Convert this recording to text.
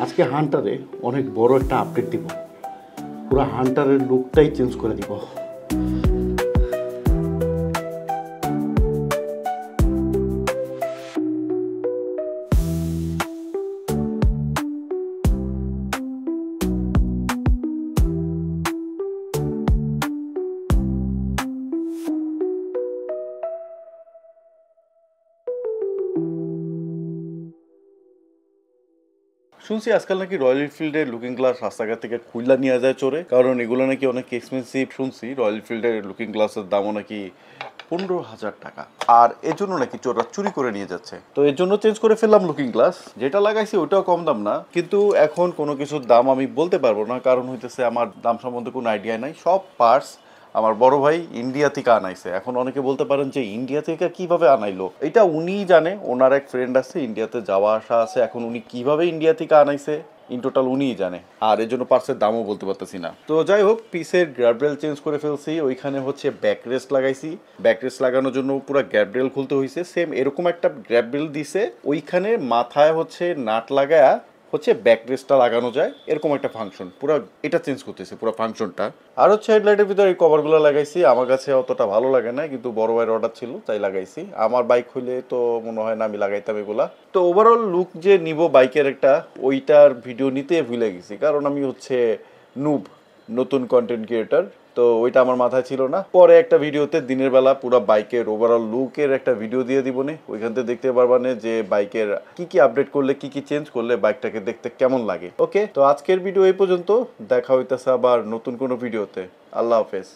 আজকে হান্টারে অনেক বড় একটা আপডেট দিব, পুরো হান্টারের লুকটাই চেঞ্জ করে দিব। শুনছি আজকাল নাকি রয়্যাল এনফিল্ডের লুকিং গ্লাস রাস্তাঘাট থেকে খুললা নিয়ে যায় চোরে, কারণ এগুলো নাকি অনেক এক্সপেন্সিভ। শুনছি রয়্যাল এনফিল্ডের লুকিং গ্লাসের দামও নাকি 15,000 টাকা, আর এর জন্য নাকি চোররা চুরি করে নিয়ে যাচ্ছে। তো এর জন্য চেঞ্জ করে ফেললাম লুকিং গ্লাস। যেটা লাগাইছি ওটাও কম দাম না, কিন্তু এখন কোনো কিছুর দাম আমি বলতে পারবো না, কারণ হইতেছে আমার দাম সম্বন্ধে কোনো আইডিয়া নাই। সব পার্টস আমার বড় ভাই ইন্ডিয়া থেকে আনাইছে। এখন অনেকে বলতে পারেন যে ইন্ডিয়া থেকে কিভাবে আনাইলো, এটা উনিই জানে। ওনার এক ফ্রেন্ড আছে ইন্ডিয়াতে, যাওয়া আসা আছে। এখন উনি কিভাবে ইন্ডিয়া থেকে আনাইছে ইন টোটাল উনিই জানে, আর এর জন্য পার্টসের দামও বলতে পারতেছি না। তো যাই হোক, পিসের গ্র্যাবরেল চেঞ্জ করে ফেলছি। ওইখানে হচ্ছে ব্যাক রেস্ট লাগাইছি। ব্যাক রেস্ট লাগানোর জন্য পুরো গ্র্যাবরেল খুলতে হয়েছে। সেম এরকম একটা গ্র্যাবরেল দিছে, ওইখানে মাথায় হচ্ছে নাট লাগায়া হচ্ছে ব্যাক রেস্টটা লাগানো যায়, এরকম একটা ফাংশন। পুরো এটা চেঞ্জ করতেছে পুরো ফাংশনটা। আর হচ্ছে হেডলাইটের ভিতরে এই কভারগুলো লাগাইছি। আমার কাছে অতটা ভালো লাগে না, কিন্তু বড় ভাইয়ের অর্ডার ছিল তাই লাগাইছি। আমার বাইক হইলে তো মনে হয় না আমি লাগাইতাম এগুলা। তো ওভারঅল লুক যে নিব বাইকের একটা, ওইটার ভিডিও নিতে ভুলে গেছি, কারণ আমি হচ্ছে নুব, নতুন কন্টেন্ট ক্রিয়েটার। তো ওইটা আমার মাথায় ছিল না। পরে একটা ভিডিওতে দিনের বেলা পুরো বাইকের ওভারঅল লুকের একটা ভিডিও দিয়ে দিব নে, ওইখান থেকে দেখতে পারবানে যে বাইকের কি কি আপডেট করলে, কি কি চেঞ্জ করলে বাইকটাকে দেখতে কেমন লাগে। ওকে, তো আজকের ভিডিও এই পর্যন্ত। দেখা হইতেছে আবার নতুন কোনো ভিডিওতে। আল্লাহ হাফেজ।